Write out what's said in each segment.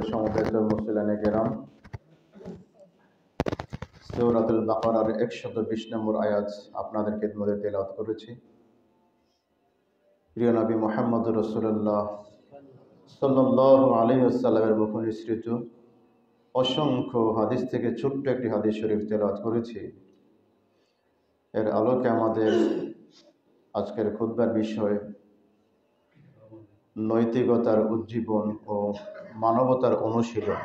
সমবেত মুসলিম কেরাম, সূরাতুল বাকারার 120 নম্বর আয়াত আপনাদের খেদমতে তেলাওয়াত করেছি। প্রিয় নবী মুহাম্মদ রাসূলুল্লাহ সাল্লাল্লাহু আলাইহি ওয়াসাল্লামের মুখ নিঃসৃত অসংখ্য হাদিস থেকে ছোট্ট একটি হাদিস শরীফ তেলাওয়াত করেছি। এর আলোকে আমাদের আজকের খুতবার বিষয় নৈতিকতার উজ্জীবন ও মানবতার অনুশীলন।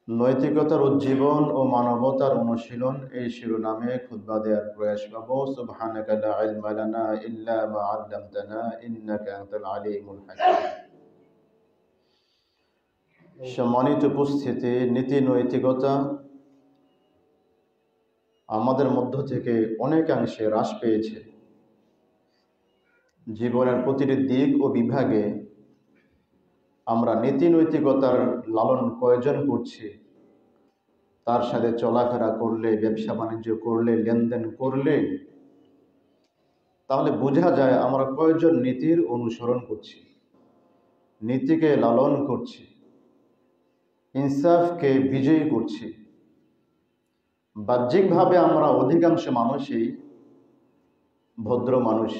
নৈতিকতার উজ্জীবন ও মানবতার অনুশীলন এই শিরোনামে খুতবা দেওয়ার প্রয়াস পাবো। সুবহানাকা লা ইলমা লানা ইল্লা মা আল্লামতানা ইন্নাকা আনতাল আলিমুল হাকিম। সম্মানিত উপস্থিতি, নীতি নৈতিকতা আমাদের মধ্য থেকে অনেকাংশে হ্রাস পেয়েছে। জীবনের প্রতিটি দিক ও বিভাগে আমরা নীতি নৈতিকতার লালন কয়জন করছি, তার সাথে চলাফেরা করলে, ব্যবসা বাণিজ্য করলে, লেনদেন করলে তাহলে বোঝা যায় আমরা কয়জন নীতির অনুসরণ করছি, নীতিকে লালন করছি, ইনসাফকে বিজয়ী করছি। বাহ্যিকভাবে আমরা অধিকাংশ মানুষই ভদ্র মানুষ।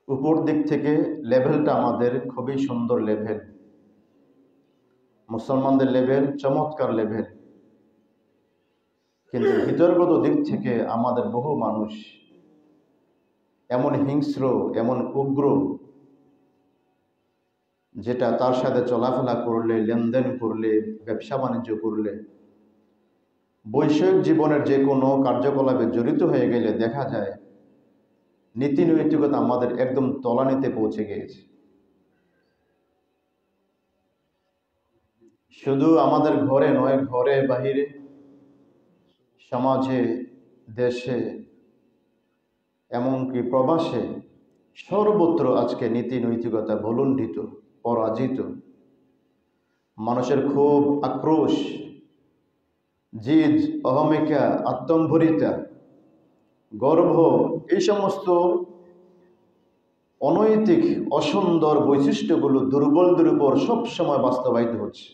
উপর দিক থেকে লেভেলটা আমাদের খুবই সুন্দর লেভেল, মুসলমানদের লেভেল চমৎকার লেভেল, কিন্তু ভিতরগত দিক থেকে আমাদের বহু মানুষ এমন হিংস্র, এমন উগ্র, যেটা তার সাথে চলাফেরা করলে, লেনদেন করলে, ব্যবসা বাণিজ্য করলে, বৈষয়িক জীবনের যে কোনো কার্যকলাপে জড়িত হয়ে গেলে দেখা যায় নীতি নৈতিকতা আমাদের একদম তলানিতে পৌঁছে গিয়েছে। শুধু আমাদের ঘরে নয়, ঘরে বাহিরে, সমাজে, দেশে, এমনকি প্রবাসে, সর্বত্র আজকে নীতি নৈতিকতা ভুলুণ্ঠিত, পরাজিত। মানুষের খুব আক্রোশ, জিদ, অহমিকা, আত্মম্ভরিতা, গর্ব, এই সমস্ত অনৈতিক অসুন্দর বৈশিষ্ট্যগুলো দুর্বলদের উপর সবসময় বাস্তবায়িত হচ্ছে।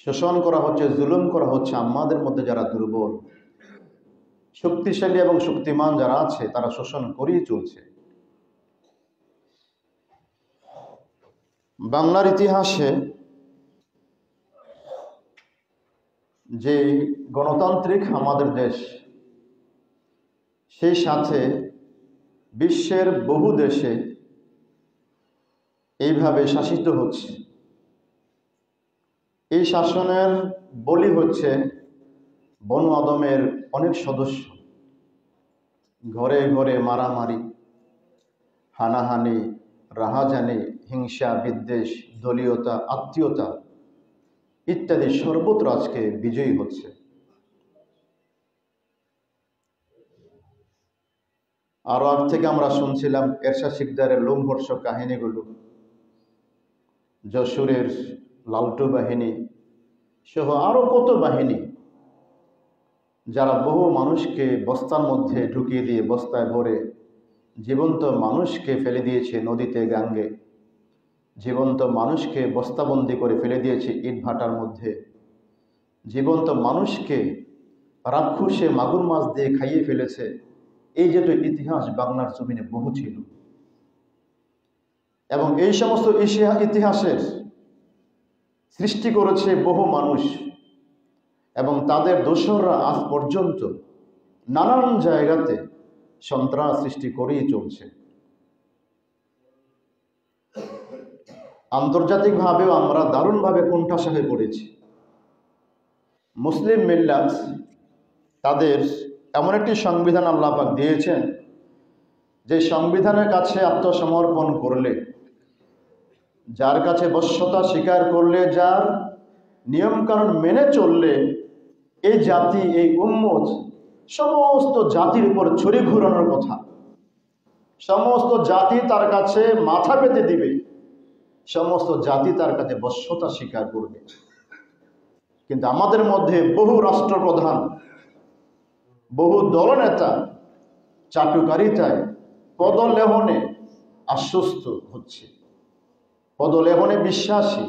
শোষণ করা হচ্ছে, জুলুম করা হচ্ছে আমাদের মধ্যে যারা দুর্বল। শক্তিশালী এবং শক্তিমান যারা আছে তারা শোষণ করেই চলছে। বাংলার ইতিহাসে যে গণতান্ত্রিক আমাদের দেশ, সেই সাথে বিশ্বের বহু দেশে এইভাবে শাসিত হচ্ছে। এই শাসনের বলি হচ্ছে বনু আদমের অনেক সদস্য। ঘরে ঘরে মারামারি, হানাহানি, রাহাজানি, হিংসা, বিদ্বেষ, দলীয়তা, আত্মীয়তা ইত্যাদি সর্বত্র আজকে বিজয়ী হচ্ছে। আরো আগ থেকে আমরা শুনছিলাম এরশাদ শিকদারের লোমহর্ষক কাহিনীগুলো, যশোরের লালটু বাহিনী সহ আরো কত বাহিনী যারা বহু মানুষকে বস্তার মধ্যে ঢুকিয়ে দিয়ে, বস্তায় ভরে জীবন্ত মানুষকে ফেলে দিয়েছে নদীতে, গাঙ্গে। জীবন্ত মানুষকে বস্তাবন্দি করে ফেলে দিয়েছে ইট ভাটার মধ্যে। জীবন্ত মানুষকে রাক্ষসে মাগুর মাছ দিয়ে খাইয়ে ফেলেছে। এই যেটা ইতিহাস বাংলার জমিনে বহু ছিল, এবং এই সমস্ত ইতিহাসের সৃষ্টি করেছে বহু মানুষ, এবং তাদের দোসররা আজ পর্যন্ত নানান জায়গাতে সন্ত্রাস সৃষ্টি করেই চলছে। আন্তর্জাতিকভাবেও আমরা দারুণভাবে কোণঠাসা হয়ে পড়েছি। মুসলিম মিল্লাত তাদের এমন একটি সংবিধান আল্লাহ পাক দিয়েছেন, যে সংবিধানের কাছে আত্মসমর্পণ করলে, যার কাছে বশ্যতা স্বীকার করলে, যার নিয়মকানুন মেনে চললে এই জাতি, এই উম্মত সমস্ত জাতির উপর ছড়ি ঘুরানোর কথা। সমস্ত জাতি তার কাছে মাথা পেতে দিবে, সমস্ত জাতি তার কাছে বশ্যতা স্বীকার করবে। কিন্তু আমাদের মধ্যে বহু রাষ্ট্রপ্রধান, বহু দলনেতা চাটুকারিতায়, পদলেহনে আশ্বস্ত হচ্ছে, পদলেহনে বিশ্বাসী,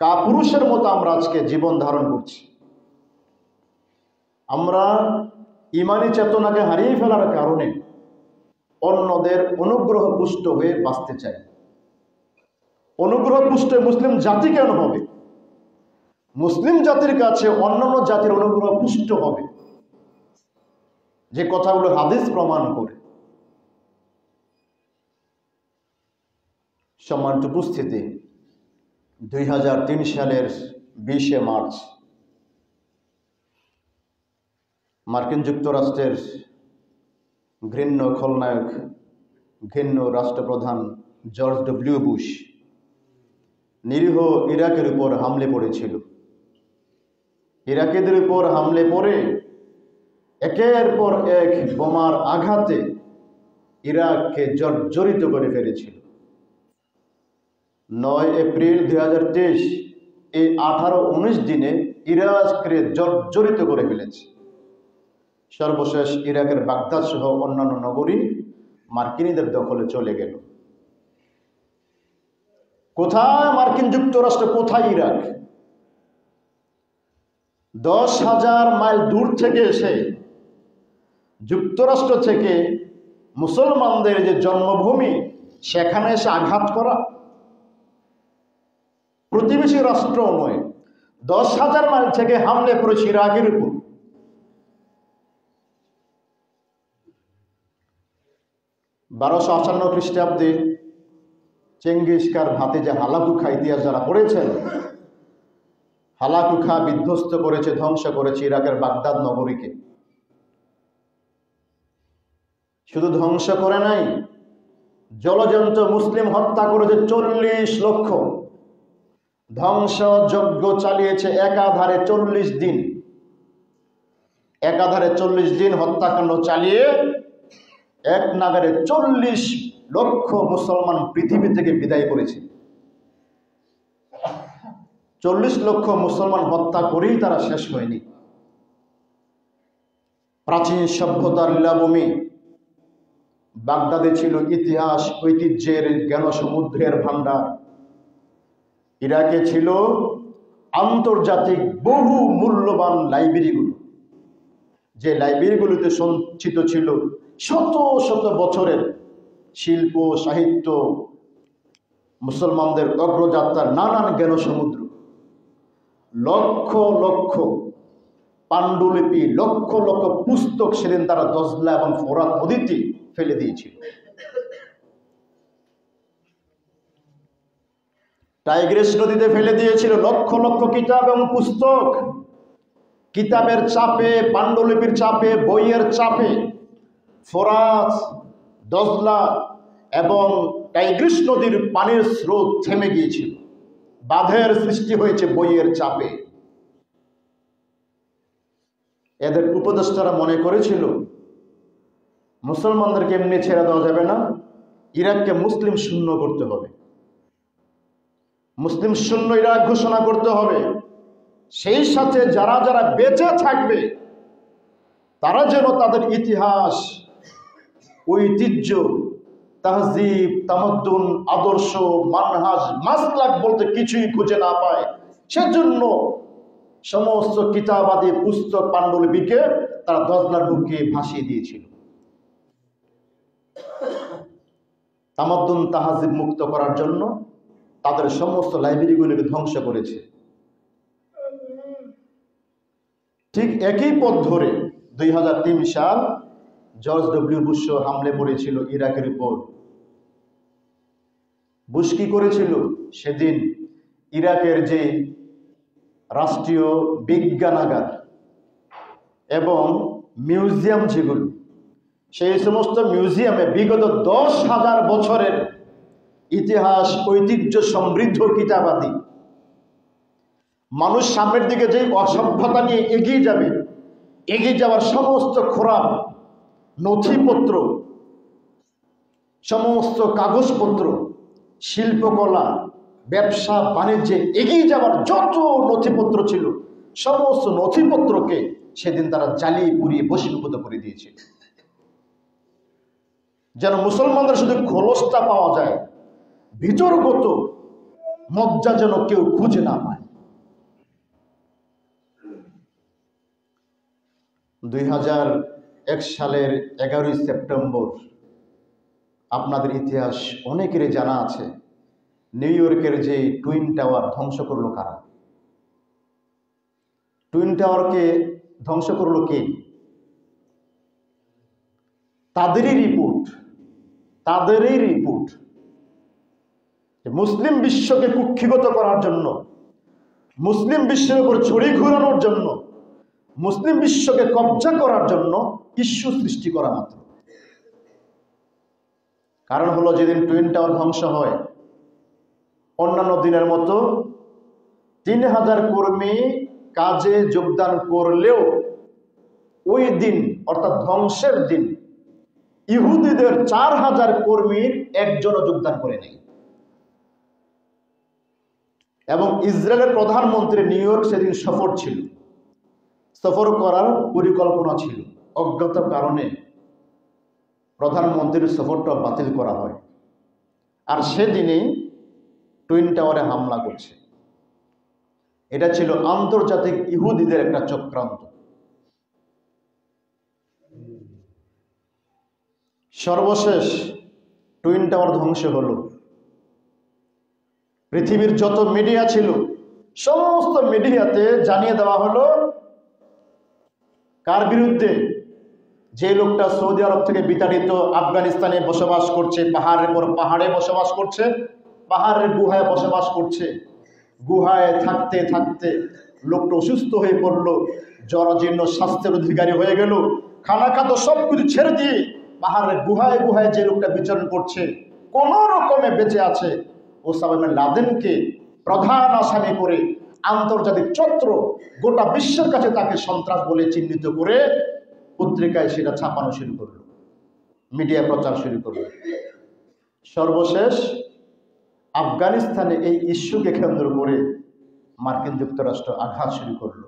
কাপুরুষের মতো আমরা আজকে জীবন ধারণ করছি। আমরা ইমানি চেতনাকে হারিয়ে ফেলার কারণে অন্যদের অনুগ্রহ পুষ্ট হয়ে বাঁচতে চাই। অনুগ্রহ পুষ্ট মুসলিম জাতি কেন হবে? মুসলিম জাতির কাছে অন্যান্য জাতির অনুগ্রহ পুষ্ট হবে, যে কথাগুলো হাদিস প্রমাণ করে। সম্মানিত উপস্থিতি, 2003 সালের 20শে মার্চ মার্কিন যুক্তরাষ্ট্রের ঘৃণ্য খলনায়ক, ঘৃণ্য রাষ্ট্রপ্রধান জর্জ ডব্লিউ বুশ নিরীহ ইরাকের উপর হামলে পড়েছিল। ইরাকিদের উপর হামলে পড়ে একের পর এক বোমার আঘাতে ইরাককে জর্জরিত করে ফেলেছিল। 9 এপ্রিল 2023 এই 18-19 দিনে ইরাককে জর্জরিত করে ফেলেছে। সর্বশেষ ইরাকের বাগদাদ সহ অন্যান্য নগরী মার্কিনীদের দখলে চলে গেল। কোথায় মার্কিন যুক্তরাষ্ট্র, কোথায় ইরাক? 10,000 মাইল দূর থেকে এসে যুক্তরাষ্ট্র থেকে মুসলমানদের যে জন্মভূমি সেখানে এসে আঘাত করা। প্রতিবেশী রাষ্ট্র নয়, 10,000 মাইল থেকে হামলে পড়েছে ইরাকের উপর। বারোশো 58 খ্রিস্টাব্দে চেঙ্গিস খার ভাতিজা হালাকু খা ইতিহাস যারা পড়েছেন, হালাকু খা বিধ্বস্ত করেছে, ধ্বংস করেছে ইরাকের বাগদাদ নগরীকে। শুধু ধ্বংস করে নাই, জলজন্ত মুসলিম হত্যা করেছে 40 লক্ষ। ধ্বংসযজ্ঞ চালিয়েছে একাধারে 40 দিন। একাধারে 40 দিন হত্যাকাণ্ড চালিয়ে এক নাগারে 40 লক্ষ মুসলমান পৃথিবী থেকে বিদায় করেছে। 40 লক্ষ মুসলমান হত্যা করেই তারা শেষ হয়নি। প্রাচীন সভ্যতার লীলাভূমি বাগদাদে ছিল ইতিহাস ঐতিহ্যের জ্ঞান সমুদ্রের ভান্ডার। ইরাকে ছিল আন্তর্জাতিক বহু মূল্যবান লাইব্রেরিগুলো, যে লাইব্রেরিগুলোতে সঞ্চিত ছিল শত শত বছরের শিল্প, সাহিত্য, মুসলমানদের অগ্রযাত্রার নানান জ্ঞান সমুদ্র। লক্ষ লক্ষ পাণ্ডুলিপি, লক্ষ লক্ষ পুস্তক সেদিন তারা দজলা এবং ফোরাত নদীতে ফেলে দিয়েছিল। টাইগ্রিস নদীতে ফেলে দিয়েছিল লক্ষ লক্ষ কিতাব এবং পুস্তক। কিতাবের চাপে, পাণ্ডুলিপির চাপে, বইয়ের চাপে ফোরাত, দজলা এবং টাইগ্রিস নদীর পানির স্রোত থেমে গিয়েছিল। বাঁধের সৃষ্টি হয়েছে বইয়ের চাপে। এদের উপদেষ্টারা মনে করেছিল মুসলমানদেরকে এমনি ছেড়ে দেওয়া যাবে না, ইরাককে মুসলিম শূন্য করতে হবে, মুসলিম শূন্য ইরাক ঘোষণা করতে হবে। সেই সাথে যারা যারা বেঁচে থাকবে তারা যেন তাদের ইতিহাস, ঐতিহ্য, তাহজিব, তামাদ্দুন, আদর্শ, মানহাজ, মাসলাক বলতে কিছুই খুঁজে না পায়। সেজন্য সমস্ত কিতাবাদি পুস্তক পাণ্ডুলিপিকে তারা দজলার বুকে ভাসিয়ে দিয়েছিল। তামাদ্দুন, তাহজিব মুক্ত করার জন্য তাদের সমস্ত লাইব্রেরিগুলিকে ধ্বংস করেছে। ঠিক একই পথ ধরে 2003 সাল জর্জ ডব্লিউ বুশ হামলে পড়েছিল ইরাকের উপর। বুশ কি করেছিল? সেদিন ইরাকের যে রাষ্ট্রীয় বিজ্ঞানাগার এবং মিউজিয়াম যেগুলো, সেই সমস্ত মিউজিয়ামে বিগত 10,000 বছরের ইতিহাস, ঐতিহ্য সমৃদ্ধ কিতাবাদি, মানুষ সামনের দিকে যে অসভ্যতা নিয়ে এগিয়ে যাবে, এগিয়ে যাওয়ার সমস্ত খোরাক, নথিপত্র, সমস্ত কাগজপত্র, শিল্পকলা, ব্যবসা বাণিজ্যে এগিয়ে যাওয়ার যত নথিপত্র ছিল সমস্ত নথিপত্রকে সেদিন তারা জ্বালিয়ে পুড়িয়ে বশীভূত করে দিয়েছে। যেন মুসলমানদের শুধু খোলসটা পাওয়া যায়, ভিতরগত মজ্জা যেন কেউ খুঁজে না পায়। 2001 সালের 11ই সেপ্টেম্বর, আপনাদের ইতিহাস অনেকেরই জানা আছে, নিউ ইয়র্কের যে টুইন টাওয়ার ধ্বংস করলো কারা? টুইন টাওয়ারকে ধ্বংস করলো কে? তাদেরই রিপোর্ট মুসলিম বিশ্বকে কুক্ষিগত করার জন্য, মুসলিম বিশ্বের উপর ছড়ি ঘুরানোর জন্য, মুসলিম বিশ্বকে কবজা করার জন্য ইস্যু সৃষ্টি করা মাত্র। কারণ হলো, যেদিন টুইন টাওয়ার ধ্বংস হয়, অন্যান্য দিনের মতো 3000 কর্মী কাজে যোগদান করলেও ওই দিন অর্থাৎ ধ্বংসের দিন ইহুদিদের 4000 কর্মীর একজনও যোগদান করে নেই। এবং ইসরায়েলের প্রধানমন্ত্রী নিউ ইয়র্ক সেদিন সফর করার পরিকল্পনা ছিল। অজ্ঞতার কারণে প্রধানমন্ত্রীর সফরটা বাতিল করা হয়, আর সেদিনেই টুইন টাওয়ারে হামলা করছে। এটা ছিল আন্তর্জাতিক ইহুদিদের একটা চক্রান্ত। সর্বশেষ টুইন টাওয়ার ধ্বংস হলো। পৃথিবীর যত মিডিয়া ছিল সমস্ত মিডিয়াতে জানিয়ে দেওয়া হলো কার বিরুদ্ধে? যে লোকটা সৌদি আরব থেকে বিতাড়িত আফগানিস্তানে বসবাস করছে, পাহাড়ের পর পাহাড়ে বসবাস করছে, পাহাড়ের গুহায় বসবাস করছে। গুহায় থাকতে থাকতে লোকটা অসুস্থ হয়ে পড়লো, জরাজীর্ণ স্বাস্থ্যের অধিকারী হয়ে গেল। খানা খাদ্য সবকিছু ছেড়ে দিয়ে পাহাড়ের গুহায় গুহায় যে লোকটা বিচরণ করছে, কোন রকমে বেঁচে আছে, ওসামা বিন লাদেনকে প্রধান আসামি করে আন্তর্জাতিক চক্র গোটা বিশ্বের কাছে তাকে সন্ত্রাস বলে চিহ্নিত করে পত্রিকায় সেটা ছাপানো শুরু করলো, মিডিয়া প্রচার শুরু করলো। সর্বশেষ আফগানিস্তানে এই ইস্যুকে কেন্দ্র করে মার্কিন যুক্তরাষ্ট্র আঘাত শুরু করলো।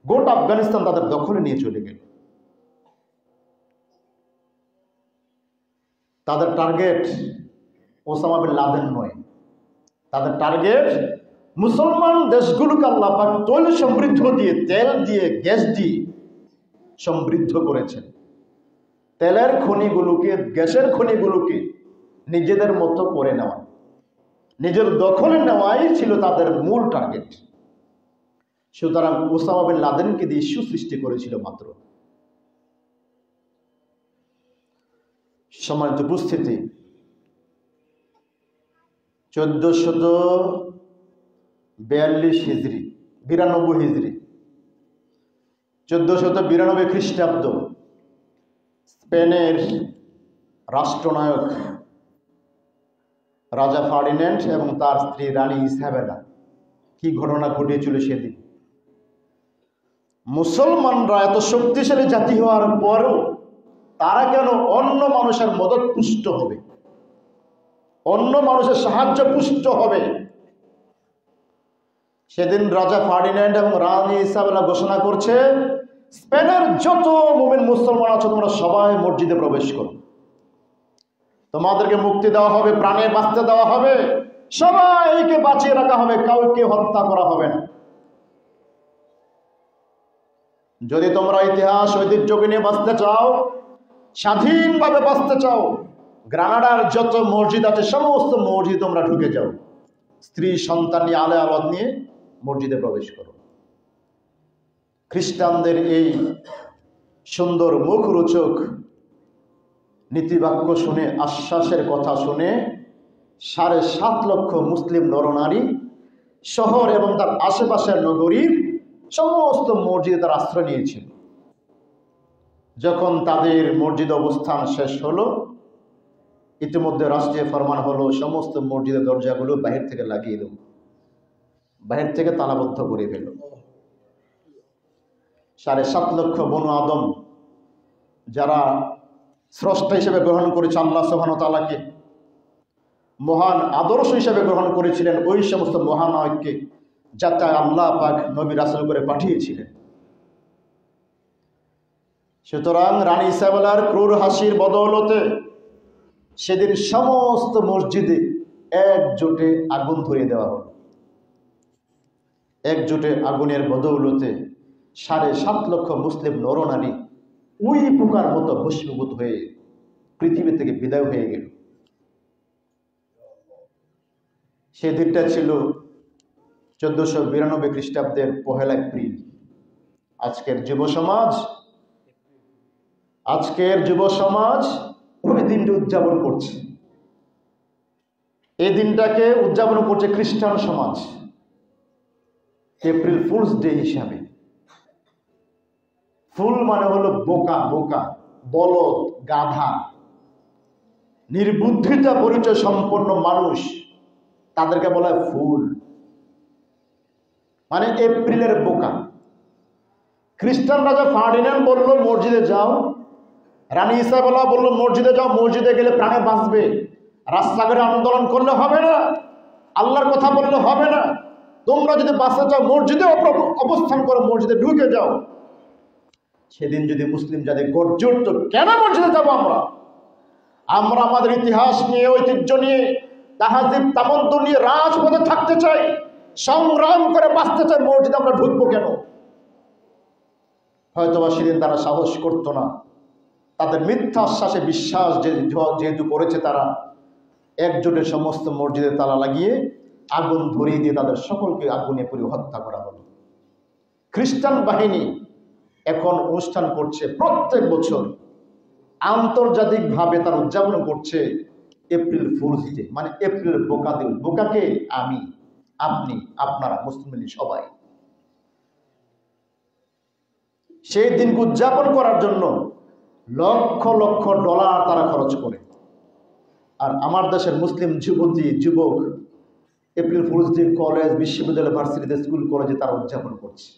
গোটা আফগানিস্তান তাদের দখলে নিয়ে চলে গেল। তাদের টার্গেট ওসামা বিন লাদেন নয়, তাদের টার্গেট মুসলমান দেশগুলোকে আল্লাহ পাক তৈল সমৃদ্ধ দিয়ে, তেল দিয়ে, গ্যাস দিয়ে সমৃদ্ধ করেছেন। তেলের খনিগুলোকে, গ্যাসের খনিগুলোকে নিজেদের মতো করে নেওয়া, নিজের দখলে নেওয়াই ছিল তাদের মূল টার্গেট। সুতরাং ওসামা বিন লাদেনকে দিয়ে ইস্যু সৃষ্টি করেছিল মাত্র। সম্মানিত উপস্থিতি, 1442 হিজরি, 92 হিজরি, 1492 খ্রিস্টাব্দ, স্পেনের রাষ্ট্রনায়ক রাজা ফার্ডিন্যান্ড এবং তার স্ত্রী রানী ইসাবেলা, কি ঘটনা ঘটিয়েছিল সেদিন। মুসলমানরা এত শক্তিশালী জাতি হওয়ার পরও তারা কেন অন্য মানুষের মদত পুষ্ট হবে, অন্য মানুষের সাহায্য পুষ্ট হবে? সেদিন রাজা ফার্ডিন্যান্ড এবং রানী ইসাবেলা ঘোষণা করছে, স্পেনের যত মুমিন মুসলমান আছে তোমরা সবাই মসজিদে প্রবেশ করো, তোমাদেরকে মুক্তি দেওয়া হবে, প্রাণে বাঁচতে দেওয়া হবে, সবাইকে বাঁচিয়ে রাখা হবে, কাউকে হত্যা করা হবে না। যদি তোমরা ইতিহাস ঐতিহ্যকে নিয়ে বাঁচতে চাও, স্বাধীনভাবে বাঁচতে চাও, গ্রানাডার যত মসজিদ আছে সমস্ত মসজিদ তোমরা ঢুকে যাও, স্ত্রী সন্তান নিয়ে আলে আওয়াজ নিয়ে মসজিদে প্রবেশ করো। খ্রিস্টানদের এই সুন্দর মুখরোচক নীতিবাক্য শুনে, আশ্বাসের কথা শুনে 7.5 লক্ষ মুসলিম নরনারী শহর এবং তার আশেপাশের নগরীর সমস্ত মসজিদে তার আশ্রয় নিয়েছিল। যখন তাদের মসজিদ অবস্থান শেষ হলো, ইতিমধ্যে রাষ্ট্রীয় ফরমান হলো সমস্ত মসজিদের দরজাগুলো বাহির থেকে লাগিয়ে দেব, বাহির থেকে তালাবদ্ধ করে ফেল। 7.5 লক্ষ বনু আদম যারা স্রষ্টা হিসেবে গ্রহণ করেছে আল্লাহ সুবহানাহু ওয়া তাআলাকে, মহান আদর্শ হিসেবে গ্রহণ করেছিলেন ওই সমস্ত মহানায়ককে, যাতে আল্লাহ পাক নবী রাসূল করে পাঠিয়েছিলেন। সুতরাং রানী ইসাবেলার ক্রূর হাসির বদৌলতে সেদিন সমস্ত মসজিদে একজোটে আগুন ধরিয়ে দেওয়া হলো। একজোটে আগুনের বদৌলতে 7.5 লক্ষ মুসলিম নরনারী ওই পোকার মতো ভস্মীভূত হয়ে পৃথিবী থেকে বিদায় হয়ে গেল। সেই দিনটা ছিল 1492 খ্রিস্টাব্দের 1 এপ্রিল। আজকের যুব সমাজ ওই দিনটা উদযাপন করছে। এই দিনটাকে উদযাপন করছে খ্রিস্টান সমাজ এপ্রিল ফুলস ডে হিসাবে। ফুল মানে হলো বোকা, বলদ, গাধা, নির্বুদ্ধিতা পরিচয় সম্পন্ন মানুষ, তাদেরকে বলা হয় ফুল, মানে এপ্রিলের বোকা। খ্রিস্টান রাজা ফার্ডিন্যান্ড বলল মসজিদে যাও, রানী ইসাবেলা বলল মসজিদে যাও, মসজিদে গেলে প্রাণে বাঁচবে, রাস্তাঘাটে আন্দোলন করলে হবে না, আল্লাহর কথা বললে হবে না, তোমরা যদি বাঁচতে চাও মসজিদে অবস্থান করো, মসজিদে ঢুকে যাও। সেদিন যদি মুসলিম জাতি গর্জে উঠত, কেন মসজিদে যাবো আমরা আমাদের ইতিহাস নিয়ে, ঐতিহ্য নিয়ে, তাহাজিব তামাদ্দুন নিয়ে রাজপথে থাকতে চাই, সংগ্রাম করে বাঁচতে চাই, মসজিদে আমরা ঢুকবো কেন? হয়তোবা সেদিন তারা সাহস করত না। তাদের মিথ্যা আশ্বাসে বিশ্বাস যেহেতু করেছে, তারা একজোটে সমস্ত মসজিদে তালা লাগিয়ে আগুন ধরিয়ে দিয়ে তাদের সকলকে আগুনে পুড়িয়ে হত্যা করা হলো। খ্রিস্টান বাহিনী এখন অনুষ্ঠান করছে, প্রত্যেক বছর আন্তর্জাতিকভাবে তারা উদযাপন করছে এপ্রিল ফুলস ডে, মানে এপ্রিল বোকা দিন। বোকাকে আমি, আপনি, আপনারা, মুসলিম সবাই। সেই দিনকে উদযাপন করার জন্য লক্ষ লক্ষ ডলার তারা খরচ করে। আর আমার দেশের মুসলিম যুবক এপ্রিল ফুলস ডে কলেজ, বিশ্ববিদ্যালয়, ভার্সিটিতে, স্কুল, কলেজে তারা উদযাপন করছে।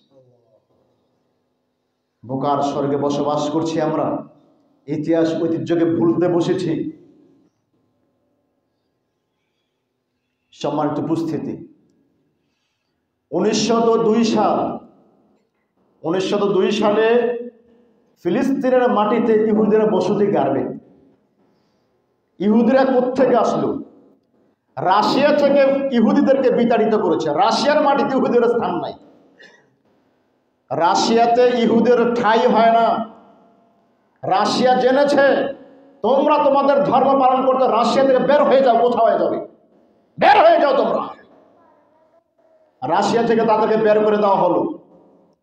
বোকার স্বর্গে বসবাস করছি আমরা, ইতিহাস ঐতিহ্যকে ভুলতে বসেছি। সম্মানিত উপস্থিতি, 1902 সালে ফিলিস্তিনের মাটিতে ইহুদিরা বসতি গাড়বে। ইহুদিরা কোত্থেকে আসলো? রাশিয়া থেকে ইহুদিদেরকে বিতাড়িত করেছে। রাশিয়ার মাটিতে ইহুদির স্থান নাই, রাশিয়াতে ইহুদের ঠাঁই হয় না। রাশিয়া জেনেছে তোমরা তোমাদের ধর্ম পালন করতে, রাশিয়া থেকে বের হয়ে যাও, কোথাও হয়ে যাবে, বের হয়ে যাও তোমরা। রাশিয়া থেকে তাদেরকে বের করে দেওয়া হলো।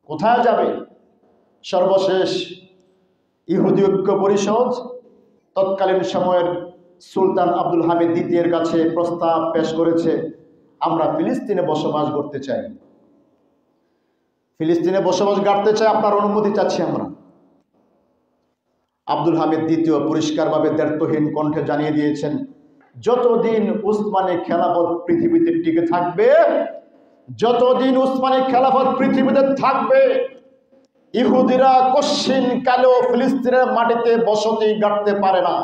কোথায় যাবে? সর্বশেষ ইহুদি ঐক্য পরিষদ তৎকালীন সময়ের সুলতান আব্দুল হামিদ দ্বিতীয়ের কাছে প্রস্তাব পেশ করেছে, আমরা ফিলিস্তিনে বসবাস করতে চাই, ফিলিস্তিনে বসবাস গাড়তে চাই, আপনার অনুমতি চাচ্ছি আমরা। আব্দুল হামিদ দ্বিতীয় পরিষ্কারভাবে দ্ব্যর্থহীন কণ্ঠে জানিয়ে দিয়েছেন, যতদিন উসমানী খেলাফত পৃথিবীতে টিকে থাকবে, যতদিন উসমানী খেলাফত পৃথিবীতে থাকবে, ইহুদিরা কশ্চিন কালেও ফিলিস্তিনের মাটিতে বসতি গাড়তে পারে না,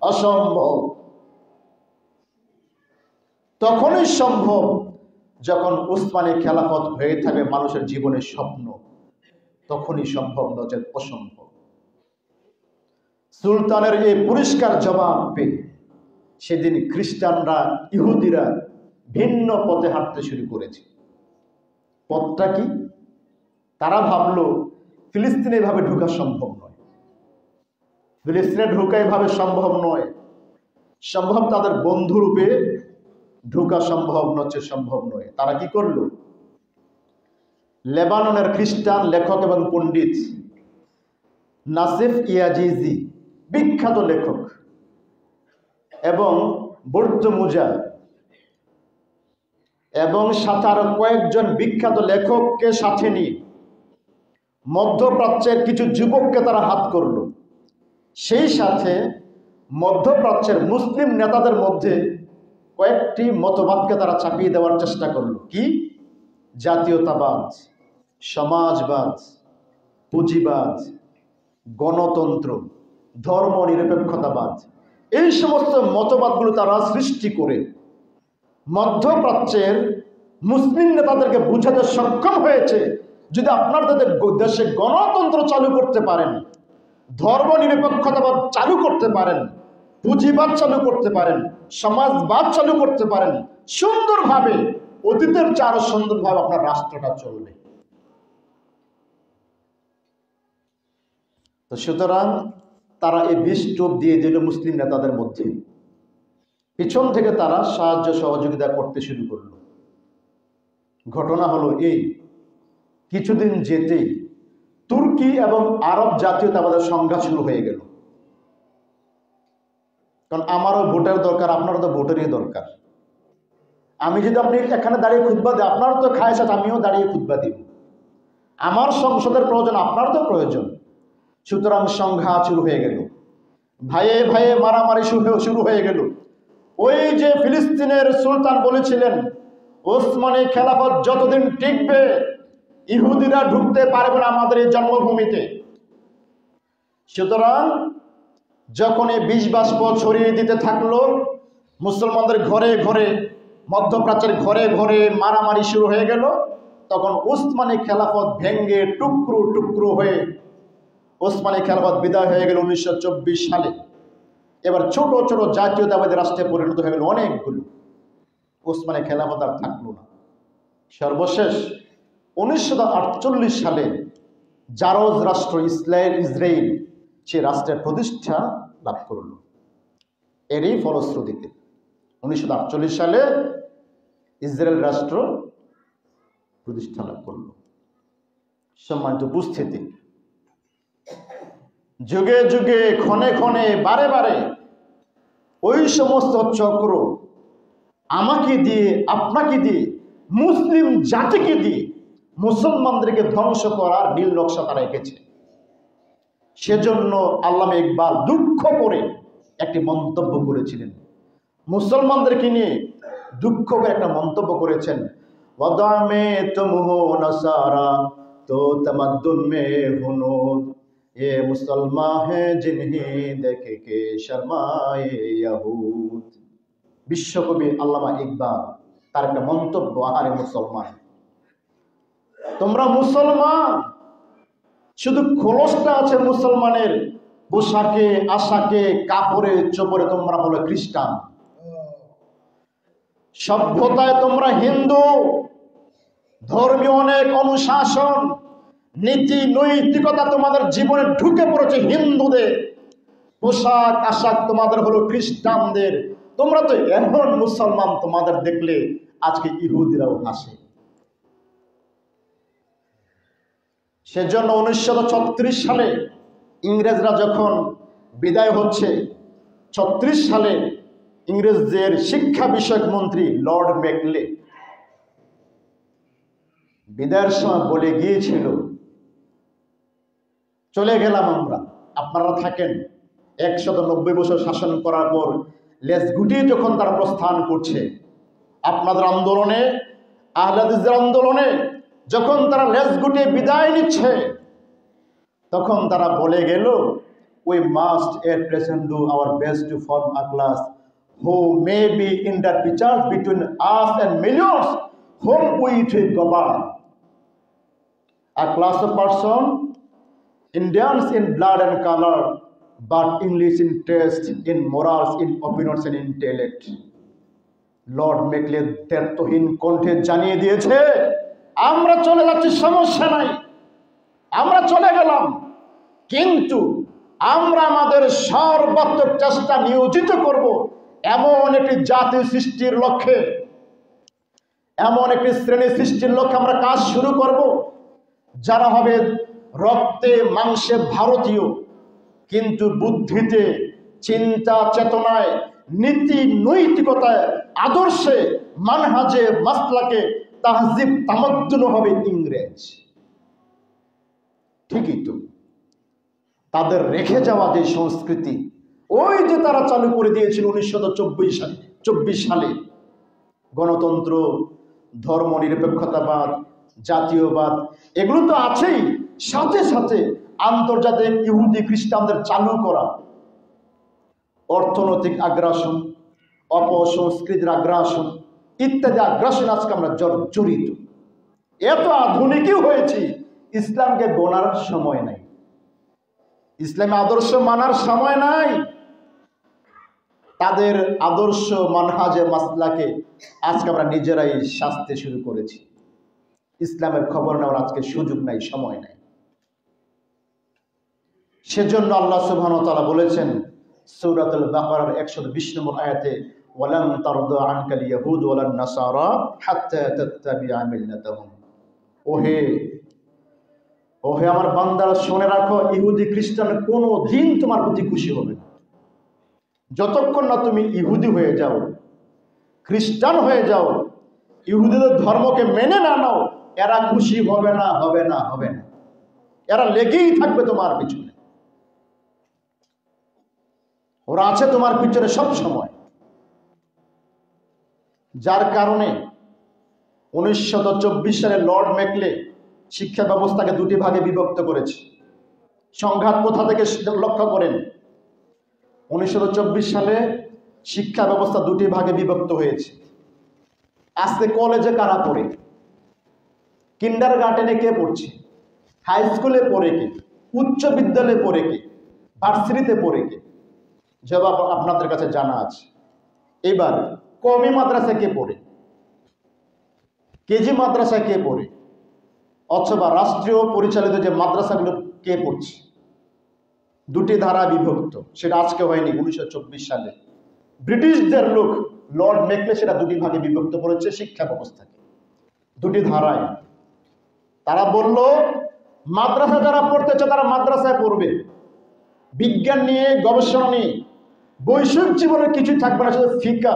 অসম্ভব। তখনই সম্ভব যখন উসমানী খেলাফত হয়ে থাকবে মানুষের জীবনের স্বপ্ন, তখনই সম্ভব, নচেত অসম্ভব। সুলতানের এই পরিষ্কার জবাব পেয়ে সেদিন খ্রিস্টানরা, ইহুদিরা ভিন্ন পথে হাঁটতে শুরু করেছে। পথটা কি? তারা ভাবলো ফিলিস্তিনে এভাবে ঢোকা সম্ভব নয়, ফিলিস্তিনে ঢোকা এভাবে সম্ভব নয়, সম্ভব তাদের বন্ধুরূপে ঢোকা সম্ভব, নচে সম্ভব নয়। তারা কি করলো? লেবাননের খ্রিস্টান লেখক এবং পণ্ডিত নাসিফ ইয়াজিজি, বিখ্যাত লেখক, এবং বর্তমুজা এবং সাথে আরো কয়েকজন বিখ্যাত লেখককে সাথে নিয়ে মধ্যপ্রাচ্যের কিছু যুবককে তারা হাত করলো। সেই সাথে মধ্যপ্রাচ্যের মুসলিম নেতাদের মধ্যে কয়েকটি মতবাদকে তারা চাপিয়ে দেওয়ার চেষ্টা করলো। কি? জাতীয়তাবাদ, সমাজবাদ, পুঁজিবাদ, গণতন্ত্র, ধর্ম নিরপেক্ষতাবাদ, এই সমস্ত মতবাদগুলো তারা সৃষ্টি করে মধ্যপ্রাচ্যের মুসলিম নেতাদেরকে বুঝাতে সক্ষম হয়েছে, যদি আপনাদের দেশে গণতন্ত্র চালু করতে পারেন, ধর্ম নিরপেক্ষতাবাদ চালু করতে পারেন, পুঁজিবাদ চালু করতে পারেন, সমাজবাদ চালু করতে পারেন, সুন্দরভাবে অতীতের চেয়ে আরো সুন্দরভাবে আপনার রাষ্ট্রটা চলবে। তো সুতরাং তারা এই বিষ টোপ দিয়ে দিল মুসলিম নেতাদের মধ্যে। পিছন থেকে তারা সাহায্য সহযোগিতা করতে শুরু করলো। ঘটনা হলো এই, কিছুদিন যেতেই তুর্কি এবং আরব জাতীয়তাবাদের সংঘাত শুরু হয়ে গেল। কারণ আমারও ভোটের দরকার, আপনারও তো ভোটেরই দরকার। আমি যদি আপনি এখানে দাঁড়িয়ে খুতবা দিই, আপনারও তো খায়স আছে, আমিও দাঁড়িয়ে খুতবা দিব। আমার সংসদের প্রয়োজন, আপনার তো প্রয়োজন। সুতরাং সংঘাত শুরু হয়ে গেল, ভাইয়ে ভাইয়ে মারামারি শুরু হয়ে গেল। ওই যে ফিলিস্তিনের সুলতান বলেছিলেন, ওসমানী খেলাফত যতদিন টিকবে ইহুদিরা ঢুকতে পারবে না আমাদের এই জন্মভূমিতে। সুতরাং যখন এই বিষ বাষ্প ছড়িয়ে দিতে থাকলো, মুসলমানদের ঘরে ঘরে, মধ্যপ্রাচ্যের ঘরে ঘরে মারামারি শুরু হয়ে গেল, তখন ওসমানী খেলাফত ভেঙ্গে টুকরো টুকরো হয়ে ওসমানী খেলাফত বিদায় হয়ে গেল 1924 সালে। এবার ছোট ছোট জাতীয়তাবাদী রাষ্ট্রে পরিণত হয়ে গেল অনেকগুলো। ওসমানী খেলাফত আর থাকলো না। সর্বশেষ 1948 সালে জারজ রাষ্ট্র ইসরায়েল সে রাষ্ট্রের প্রতিষ্ঠা লাভ করল। এরই ফলশ্রুতিতে 1948 সালে ইসরায়েল রাষ্ট্র প্রতিষ্ঠা লাভ করল। সম্মানিত উপস্থিতি, যুগে যুগে ক্ষণে ক্ষণে বারে বারে ওই সমস্ত চক্র আমাকে দিয়ে, আপনাকে দিয়ে, মুসলিম জাতিকে দিয়ে মুসলমানদেরকে ধ্বংস করার নীল নকশা তারা এঁকেছে। সেজন্য আল্লামা ইকবাল দুঃখ করে একটি মন্তব্য করেছিলেন, মুসলমানদেরকে নিয়ে দুঃখ করে একটা মন্তব্য করেছেন, ওয়াদামে তুমহু নাসারা তো তামাদ্দুন মে হুনুদ, এ মুসলমান হে জিনহি দেখে কে শর্মায়ে ইয়াহুদ। বিশ্বকবি আল্লামা ইকবাল তার একটা মন্তব্য, আরে মুসলমান, তোমরা মুসলমান, শুধু খোলসটা আছে মুসলমানের পোশাকে, আশাকে, কাপড়ে, চোপড়ে, তোমরা হলো খ্রিস্টান। সভ্যতায় তোমরা হিন্দু, ধর্মীয় অনেক অনুশাসন, নীতি নৈতিকতা তোমাদের জীবনে ঢুকে পড়েছে হিন্দুদের, পোশাক আশাক তোমাদের হলো খ্রিস্টানদের। তোমরা তো এমন মুসলমান, তোমাদের দেখলে আজকে ইহুদিরাও হাসে। সেজন্য 1936 সালে ইংরেজরা যখন বিদায় হচ্ছে, 36 সালে ইংরেজদের শিক্ষা বিষয়ক মন্ত্রী লর্ড মেকলে বিদায়ের সময় বলে গিয়েছিল, চলে গেলাম আমরা, আপনারা থাকেন। 190 বছর শাসন করার পর লেজ গুটিয়ে যখন তারা প্রস্থান করছে, আপনাদের আন্দোলনে, আহলে হাদিসদের আন্দোলনে যখন তারা লেজ গুটিয়ে বিদায় নিচ্ছে, তখন তারা বলে গেল, we must at present do our best to form a class who may be interpreters between us and millions whom we will govern, a class of person Indians in blood and color, but English in taste, in morals, in opinions and intellect. Lord Macaulay তের্তহীন কণ্ঠে জানিয়ে দিয়েছে, আমরা চলে যাচ্ছি, সমস্যা নাই, আমরা চলে গেলাম, কিন্তু আমরা আমাদের সর্বাত্মক চেষ্টা নিয়োজিত করব এমন একটি জাতি সৃষ্টির লক্ষ্যে, এমন একটি শ্রেণী সৃষ্টির লক্ষ্যে আমরা কাজ শুরু করব, যারা হবে রক্তে মাংসে ভারতীয়, কিন্তু বুদ্ধিতে, চিন্তা চেতনায়, নীতি নৈতিকতায়, আদর্শে, মানহাজে, মাসলাকে, তাহজিব তামাদ্দুন হবে ইংরেজ। ঠিকই তো, তাদের রেখে যাওয়া যে সংস্কৃতি, ওই যে তারা চালু করে দিয়েছিল 1924 সালে, গণতন্ত্র, ধর্ম নিরপেক্ষতাবাদ, জাতীয়বাদ, এগুলো তো আছেই, সাথে সাথে আন্তর্জাতিক ইহুদি খ্রিস্টানদের চালু করা অর্থনৈতিক আগ্রাসন, অপসংস্কৃতির আগ্রাসন ইত্যাদি আগ্রাসন আজকে আমরা জড়িত। এত আধুনিকই হয়েছি, ইসলামকে গোনার সময় নাই, ইসলামী আদর্শ মানার সময় নাই। তাদের আদর্শ মানহাজে মাসলাকে আজকে আমরা নিজেরাই শাস্তি শুরু করেছি। ইসলামের খবর নেওয়ার আজকে সুযোগ নাই, সময় নাই। সেজন্য আল্লাহ সুবহানাহু ওয়া তাআলা বলেছেন সূরাতুল বাকারার 120 নম্বর আয়াতে, ওয়ালান তারদা আনকাল ইয়াহুদ ওয়ালান নাসারা হাত্তা তাত্তাবিআ মিল্লাতাহুম। ওহে ওহে আমার বান্দারা, শুনে রাখো, ইহুদি খ্রিস্টান কোনো দিন তোমার প্রতি খুশি হবে না। যতক্ষণ না তুমি ইহুদি হয়ে যাও, খ্রিস্টান হয়ে যাও, ইহুদিদের ধর্মকে মেনে না নাও, এরা খুশি হবে না, হবে না, হবে না। এরা লেগেই থাকবে তোমার পিছনে, ওরা আছে তোমার পিছনে সব সময়। যার কারণে 1924 সালে লর্ড ম্যাকলে শিক্ষা ব্যবস্থাকে দুটি ভাগে বিভক্ত করেছে। সংঘাত কোথা থেকে লক্ষ্য করেন? 1924 সালে শিক্ষা ব্যবস্থা দুটি ভাগে বিভক্ত হয়েছে। আজকে কলেজে কারা পড়ে? কিন্ডারগার্টেনে কে পড়ছে? হাই স্কুলে পড়ে কে? উচ্চ বিদ্যালয়ে পড়ে কে? ভার্সিটিতে পড়ে কে? জবাব আপনাদের কাছে জানা আছে। এবার কওমি মাদ্রাসায় কে পড়ে? কেজি মাদ্রাসায় কে পড়ে? অথবা রাষ্ট্রীয় পরিচালিত যে মাদ্রাসাগুলো কে পড়ছে? দুটি ধারা বিভক্ত। সেটা আজকে হয়নি, 1924 সালে ব্রিটিশদের লোক লর্ড মেকলে সেটা দুটি ভাগে বিভক্ত করেছে শিক্ষা ব্যবস্থাকে, দুটি ধারায়। তারা বলল, মাদ্রাসা যারা পড়তেছে তারা মাদ্রাসায় পড়বে, বিজ্ঞান নিয়ে, গবেষণা নিয়ে, বৈষয়িক জীবনের কিছু থাকবে না, শুধু ফিকা,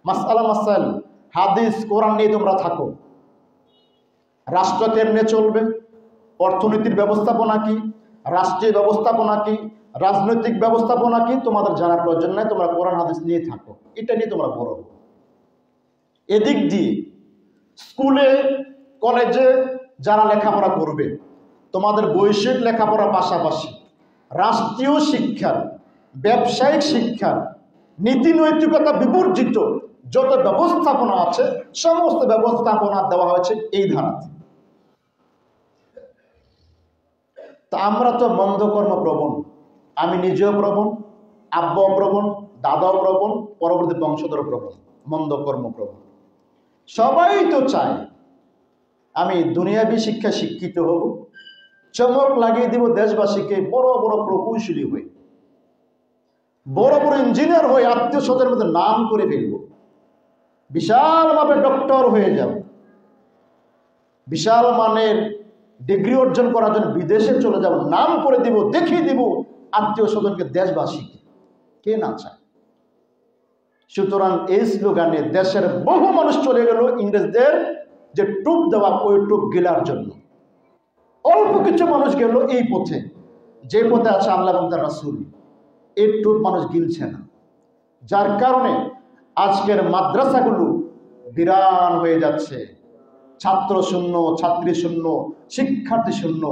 মাসআলা মাসাইল, হাদিস, কোরআন নিয়ে তোমরা থাকো। রাষ্ট্র কেমনে চলবে, অর্থনীতির ব্যবস্থাপনা কি, রাষ্ট্রীয় ব্যবস্থাপনা কি, রাজনৈতিক ব্যবস্থাপনা কি, তোমাদের জানার প্রয়োজন নাই, তোমরা কোরআন হাদিস নিয়ে থাকো, এটা নিয়ে তোমরা বড়। এদিক দিয়ে স্কুলে কলেজে যারা লেখাপড়া করবে, তোমাদের বৈষয়িক লেখাপড়ার পাশাপাশি রাষ্ট্রীয় শিক্ষার, ব্যবসায়িক শিক্ষার, নীতি নৈতিকতা বিবর্জিত যত ব্যবস্থাপনা আছে সমস্ত ব্যবস্থাপনা দেওয়া হয়েছে এই ধারাতে। তা আমরা তো মন্দ কর্ম প্রবণ, আমি নিজেও প্রবণ, আব্বাও প্রবণ, দাদাও প্রবণ, পরবর্তী বংশধর প্রবণ, মন্দ কর্ম প্রবণ। সবাই তো চায় আমি দুনিয়াবী শিক্ষা শিক্ষিত হব, চমক লাগিয়ে দিব দেশবাসীকে, বড় বড় প্রকৌশলী হয়ে, বড় বড় ইঞ্জিনিয়ার হয়ে আত্মীয় স্বজনের মধ্যে নাম করে ফেলব, বিশালভাবে ডক্টর হয়ে যাব, বিশাল মানের ডিগ্রি অর্জন করার জন্য বিদেশে চলে যাব, নাম করে দিব, দেখিয়ে দিব আত্মীয় স্বজনকে, দেশবাসীকে। কে না চায়? সুতরাং এই স্লোগানে দেশের বহু মানুষ চলে গেল ইংরেজদের যে টুপ দেওয়া ওই টুপ গিলার জন্য। অল্প কিছু মানুষ গেল এই পথে, যে পথে আছে আল্লাহ এবং তার রাসূল, এই টুপ মানুষ গিলছে না। যার কারণে আজকের মাদ্রাসাগুলো বিরান হয়ে যাচ্ছে, ছাত্র শূন্য, ছাত্রী শূন্য, শিক্ষার্থী শূন্য।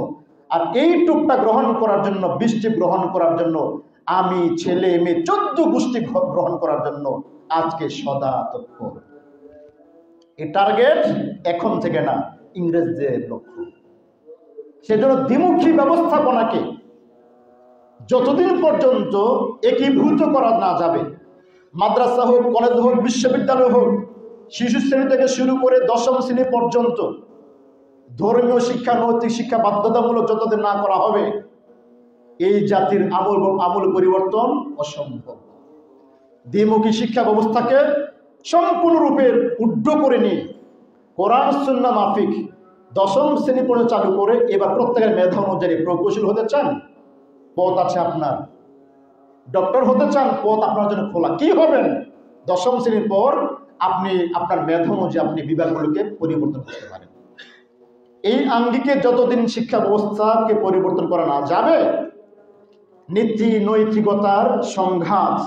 আর এই টুপটা গ্রহণ করার জন্য, বৃষ্টি গ্রহণ করার জন্য, আমি, ছেলে, মেয়ে 14 গোষ্ঠী গ্রহণ করার জন্য আজকে সদা তৎপর। এই টার্গেট এখন থেকে না, ইংরেজদের লক্ষ্য। সেজন্য দ্বিমুখী ব্যবস্থাপনাকে যতদিন পর্যন্ত একীভূত করা না যাবে, মাদ্রাসা হোক, কলেজ হোক, বিশ্ববিদ্যালয় হোক, শিশু শ্রেণী থেকে শুরু করে 10ম শ্রেণী পর্যন্ত ধর্মীয় শিক্ষা, নৈতিক শিক্ষা বাধ্যতামূলক যতদিন না করা হবে, এই জাতির আমূল পরিবর্তন অসম্ভব। দ্বিমুখী শিক্ষা ব্যবস্থাকে সম্পূর্ণরূপে উড্ড করে নিয়ে কোরআন সুন্নাহ মাফিক 10ম শ্রেণী পর্যন্ত চালু করে এবার প্রত্যেকের মেধা অনুযায়ী প্রকৌশল হতে চান, পথ আছে আপনার। ডক্টর হতে চান, পথ আপনার জন্য খোলা। কি হবেন? 10ম শ্রেণীর পর আপনি আপনার মেধা অনুযায়ী আপনি বিভাগগুলোকে পরিবর্তন করতে পারেন। এই আঙ্গিকে যতদিন শিক্ষা ব্যবস্থাকে পরিবর্তন করা না যাবে, নীতি নৈতিকতার সংঘাত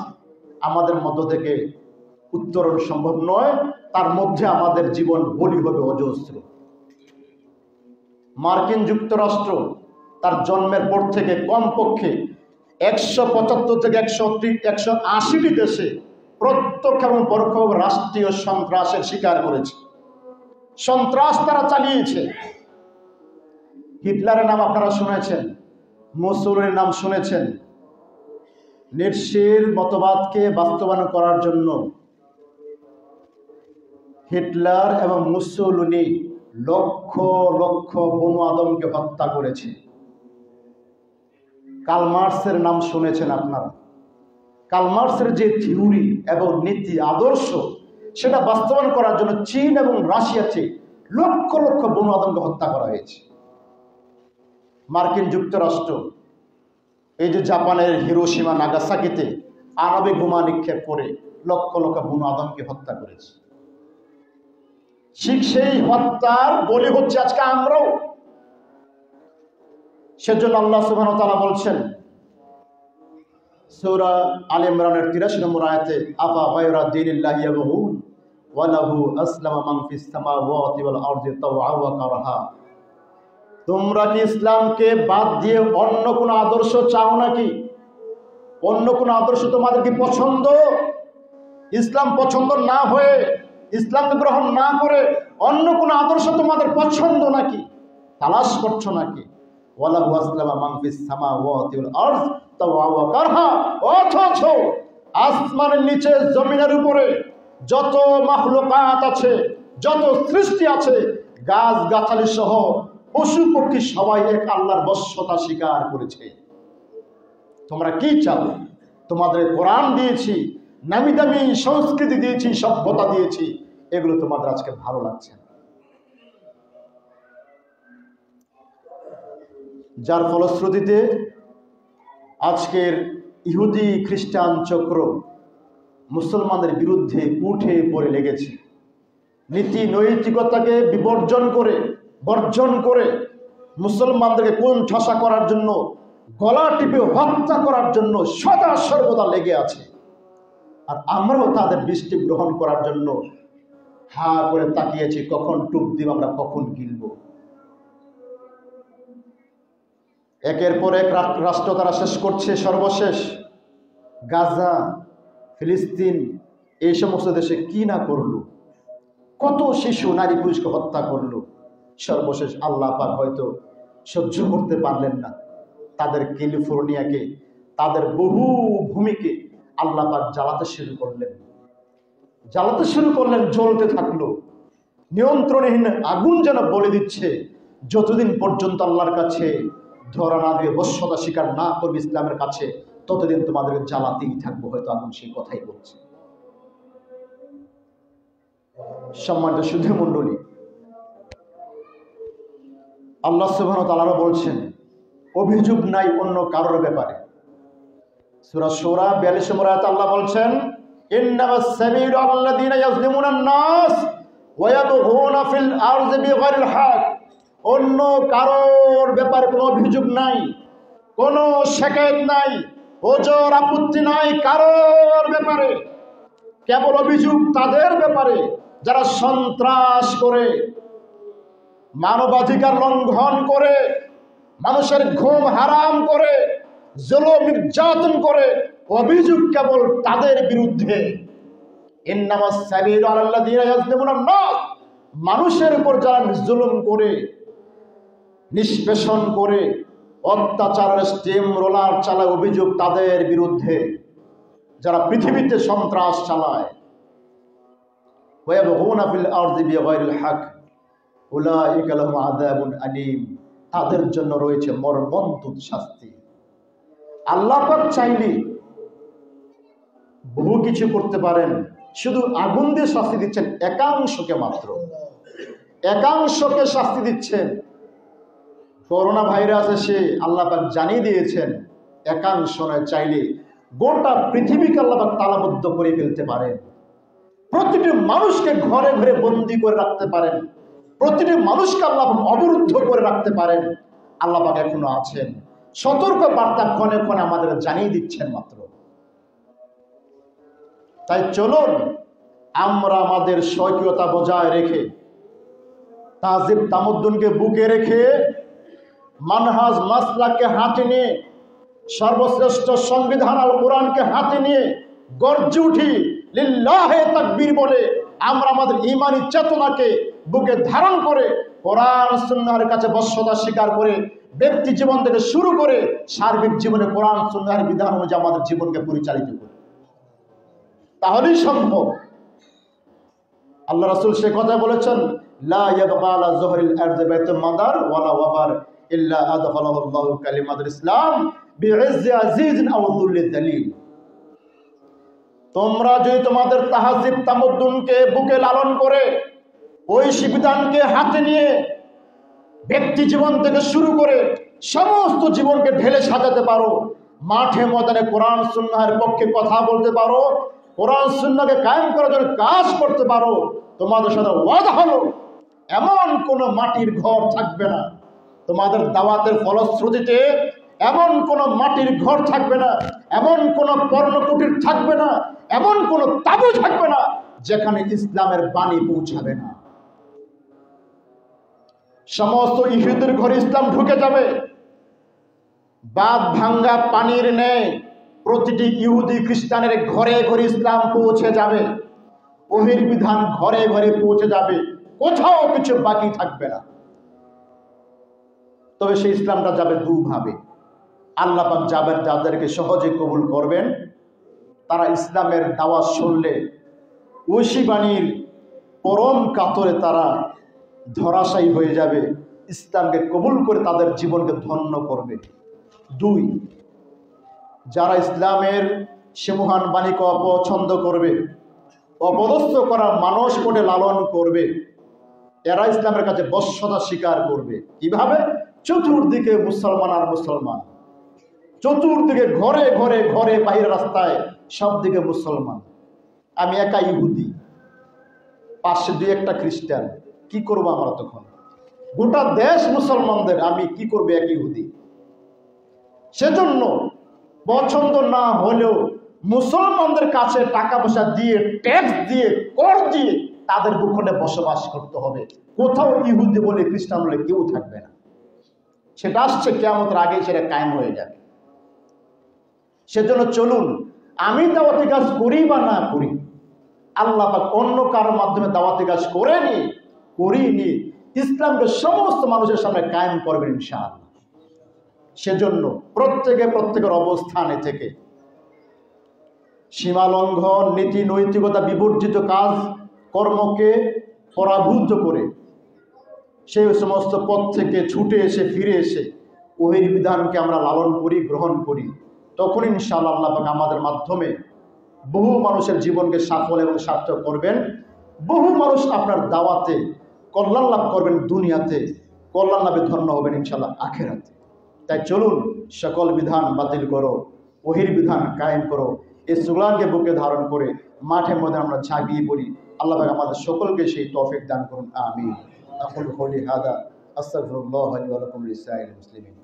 আমাদের মধ্য থেকে উত্তরণ সম্ভব নয়। তার মধ্যে আমাদের জীবন বলি হবে অজস্র। মার্কিন যুক্তরাষ্ট্র তার জন্মের পর থেকে কমপক্ষে 175 থেকে 180টি দেশে প্রত্যক্ষ এবং পরোক্ষভাবে রাষ্ট্রীয় সন্ত্রাসের শিকার করেছে। সন্ত্রাস তারা চালিয়েছে। হিটলারের নাম আপনারা শুনেছেন, মুসোলিনির নাম শুনেছেন, নির্শির মতবাদকে বাস্তবায়ন করার জন্য হিটলার এবং মুসোলিনি লক্ষ লক্ষ বনু আদমকে হত্যা করেছে। কার্ল মার্কসের নাম শুনেছেন আপনারা। কার্ল মার্কসের যে থিওরি এবং নীতি আদর্শ, সেটা বাস্তবায়ন করার জন্য চীন এবং রাশিয়াতে লক্ষ লক্ষ বনু আদমকে হত্যা করা হয়েছে। মার্কিন যুক্তরাষ্ট্র এই যে জাপানের হিরোশিমা নাগাসাকিতে আণবিক বোমা নিক্ষেপ করে লক্ষ লক্ষ বনু আদমকে হত্যা করেছে। ঠিক সেই হত্যার বলি হচ্ছে আজকে আমরাও। সেজন্য আল্লাহ সুবহানাহু ওয়া তাআলা বলছেন সূরা আলে ইমরানের 83 নম্বর আয়াতে, আফা গায়রা দীনিল্লাহি ইয়াবগুন ওয়া লাহু আসলামা মান ফিস সামাওয়াতি ওয়াল আরদি তাওআ ওয়া কারহা। তোমরা কি ইসলামকে বাদ দিয়ে অন্য কোন আদর্শ চাও নাকি? অন্য কোন আদর্শ তোমাদের কি পছন্দ? ইসলাম পছন্দ না হয়ে, ইসলাম গ্রহণ না করে অন্য কোন আদর্শ তোমাদের পছন্দ নাকি? তালাশ করছো নাকি? ওয়ালাহু আসলামা মান ফিস সামাওয়াতি ওয়াল আরদ তাওআ ওয়া কারহা। অথচ আসমানের নিচে জমিনের উপরে যত মাখলুকাত আছে, যত সৃষ্টি আছে, গাছ গাছালি সহ পশু পক্ষী সবাই এক আল্লাহর বশ্যতা স্বীকার করেছে। তোমরা কি চাও? তোমাদের কোরআন দিয়েছি, নামি দামি সংস্কৃতি দিয়েছি, সভ্যতা দিয়েছি, এগুলো তোমাদের আজকে ভালো লাগছে না। যার ফলশ্রুতিতে আজকের ইহুদি খ্রিস্টান চক্র মুসলমানদের বিরুদ্ধে উঠে পড়ে লেগেছে। নীতি নৈতিকতাকে বর্জন করে মুসলমানদেরকে কোণঠাসা করার জন্য, গলা টিপে হত্যা করার জন্য সদা সর্বদা লেগে আছে। আর আমরাও তাদের দৃষ্টি গ্রহণ করার জন্য হা করে তাকিয়েছি, কখন টুপ দিব আমরা, কখন গিলব। একের পর এক রাষ্ট্র তারা শেষ করছে। সর্বশেষ গাজা, ফিলিস্তিন, এই সমস্ত দেশে কি না করলো, কত শিশু নারী পুরুষকে হত্যা করলো। সর্বশেষ আল্লাহ পাক হয়তো সহ্য করতে পারলেন না, তাদের ক্যালিফোর্নিয়াকে, তাদের বহু ভূমিকে আল্লাহ পাক জ্বালাতে শুরু করলেন, জ্বলতে থাকলো। নিয়ন্ত্রণহীন আগুন যেন বলে দিচ্ছে, যতদিন পর্যন্ত আল্লাহর কাছে ধরা না দিয়ে বশ্যতা স্বীকার না করবে ইসলামের কাছে, ততদিন তোমাদেরকে জ্বালাতেই থাকবো। হয়তো আগুন সেই কথাই বলছে। সম্মানিত সুধী মণ্ডলী, আল্লাহ সুবহানাহু ওয়া তাআলা বলছেন অভিযোগ নাই অন্য কারোর ব্যাপারে। সূরা শূরা 42 নম্বর আয়াতে আল্লাহ বলছেন, ইন্নামাস সাবিলু আল্লাযীনা ইয়াজলিমুনান নাস ওয়া ইয়াবগুনা ফিল আরদি বিগাইরিল হক। অন্য কারোর ব্যাপারে কোনো অভিযোগ নাই, কোনো শিকায়েত নাই, ওজর আপত্তি নাই কারোর ব্যাপারে। কেবল অভিযোগ তাদের ব্যাপারে যারা সন্ত্রাস করে, মানবাধিকার লঙ্ঘন করে, মানুষের ঘুম হারাম করে, জুলুম নির্যাতন করে। অভিযোগ কেবল তাদের বিরুদ্ধে। ইন্নামাস সাবিলু আলাল্লাযীনা ইয়াজলিমুনান নাস, মানুষের উপর যারা জুলুম করে, নিষ্পেষণ করে, অত্যাচারের স্টিম রোলার চালায়, অভিযোগ তাদের বিরুদ্ধে। যারা পৃথিবীতে সন্ত্রাস চালায়, ওয়ায়াবগুনা ফিল আরদি বিগাইরিল হক উলাইকা লাহুম আযাবুন আলীম, তাদের জন্য রয়েছে মর্মন্তুদ শাস্তি। আল্লাহ পাক চাইলে বহু কিছু করতে পারেন, শুধু আগুন দিয়ে শাস্তি দিচ্ছেন একাংশকে, মাত্র একাংশকে শাস্তি দিচ্ছেন। করোনা ভাইরাস এসে আল্লাহ পাক জানিয়ে দিয়েছেন একাংশ নয়, চাইলে গোটা পৃথিবীকে আল্লাহ পাক তালাবদ্ধ করে ফেলতে পারেন। প্রতিটি মানুষকে ঘরে ঘরে বন্দী করে রাখতে পারেন, প্রতিটি মানুষকে আল্লাহ অবরুদ্ধ করে রাখতে পারেন। আল্লাহ পাক এখনো আছেন, সতর্ক বার্তা ক্ষণে ক্ষণে আমাদের জানিয়ে দিচ্ছেন মাত্র। তাই চলুন আমরা আমাদের স্বকীয়তা বজায় রেখে, তাজিব তামুদ্দুনকে বুকে রেখে, মানহাজ মাসলাককে হাতে নিয়ে, সর্বশ্রেষ্ঠ সংবিধান আল কোরআনকে হাতে নিয়ে গর্জে উঠি লিল্লাহে তাকবীর বলে। আমরা আমাদের ঈমানি চেতনাকে বুকে ধারণ করে কোরআন সুন্নাহর কাছে বশ্যতা স্বীকার করে ব্যক্তি জীবন থেকে শুরু করে সার্বিক জীবনে কোরআন সুন্নাহর বিধান অনুযায়ী আমাদের জীবনকে পরিচালিত করি, তাহলেই সম্ভব। আল্লাহ রাসূল সে কথা বলেছেন, লা ইয়াবকা আলা যুহরিল আরদি বাইতুল মাদার ওয়ালা ওয়াবার ইল্লা আদখালাহু আল্লাহু কালিমাতুল ইসলাম বিইজ্জি আজিজিন আও যুল্লিল যালিল। তোমরা যদি তোমাদের তাহজিব তামাদ্দুনকে বুকে লালন করে ঐশী বিধানকে হাতে নিয়ে ব্যক্তি জীবন থেকে শুরু করে সমস্ত জীবনকে ঢেলে সাজাতে পারো, মাঠে ময়দানে কোরআন সুন্নাহের পক্ষে কথা বলতে পারো, কোরআন সুন্নাহকে কায়েম করার জন্য কাজ করতে পারো, তোমাদের সাথে ওয়াদা হলো এমন কোন মাটির ঘর থাকবে না, তোমাদের দাওয়াতের ফলশ্রুতিতে এমন কোন মাটির ঘর থাকবে না, এমন কোন পর্ণকুটির থাকবে না, এমন কোন তাবু থাকবে না যেখানে ইসলামের বাণী পৌঁছাবে না। সমস্ত ইহুদের ঘরে ইসলাম ঢুকে যাবে। বাঁধ ভাঙ্গা পানির ন্যায় প্রতিটি ইহুদি খ্রিস্টানের ঘরে ঘরে ইসলাম পৌঁছে যাবে, ওহির বিধান ঘরে ঘরে পৌঁছে যাবে, কোথাও কিছু বাকি থাকবে না। তবে সেই ইসলামটা যাবে দুভাবে। আল্লাহ পাক যাদেরকে সহজে কবুল করবেন, তারা ইসলামের দাওয়াত শুনলে ঐশী বাণীর পরম কাতরে তারা ধরাশায়ী হয়ে যাবে, ইসলামকে কবুল করে তাদের জীবনকে ধন্য করবে। দুই, যারা ইসলামের সে মহান বাণীকে অপছন্দ করবে, অপদস্থ করা মানুষ কোটে লালন করবে, এরা ইসলামের কাছে বশ্যতা স্বীকার করবে। কিভাবে? চতুর্দিকে মুসলমান আর মুসলমান, চতুর্দিকে ঘরে ঘরে ঘরে বাইরে রাস্তায় সব দিকে মুসলমান, আমি একা ইহুদি, পাশে দুই একটা খ্রিস্টান, কি করবো আমরা তখন? গোটা দেশ মুসলমানদের, আমি কি করবো এক ইহুদি? সেজন্য পছন্দ না হলেও মুসলমানদের কাছে টাকা পয়সা দিয়ে, ট্যাক্স দিয়ে, কর দিয়ে তাদের ভূখণ্ডে বসবাস করতে হবে। কোথাও ইহুদি বলে খ্রিস্টান বলে কেউ থাকবে না। সেটা আসছে কিয়ামতের আগেই সেটা কায়েম হয়ে যাবে। সেজন্য চলুন, আমি দাওয়াতি কাজ করি বা না করি, আল্লাহ পাক অন্য কারোর মাধ্যমে দাওয়াতি কাজ করিনি, ইসলামকে সমস্ত মানুষের সামনে কায়েম করবেন ইনশাআল্লাহ। সেজন্য প্রত্যেকের অবস্থানে থেকে সীমালঙ্ঘন, নীতি নৈতিকতা বিবর্জিত কাজ কর্মকে পরাভূত করে সেই সমস্ত পথ থেকে ছুটে এসে ফিরে এসে ওহির বিধানকে আমরা লালন করি, গ্রহণ করি, তখন ইনশাআল্লাহ আল্লাহ পাক আমাদের মাধ্যমে বহু মানুষের জীবনকে সফল এবং সার্থক করবেন। বহু মানুষ আপনার দাওয়াতে কল্যাণ লাভ করবেন, দুনিয়াতে কল্যাণ লাভে ধন্য হবেন ইনশাআল্লাহ আখিরাতে। তাই চলুন, সকল বিধান বাতিল করো, ওহির বিধান কায়েম করো, এই স্লোগানকে বুকে ধারণ করে মাঠে মধ্যে আমরা ঝাঁপিয়ে পড়ি। আল্লাহ পাক আমাদের সকলকে সেই তৌফিক দান করুন, আমিন। আকুলু কওলি হাদা আস্তাগফিরুল্লাহ লি ওয়া লাকুম লিসাইরিল মুসলিমিন।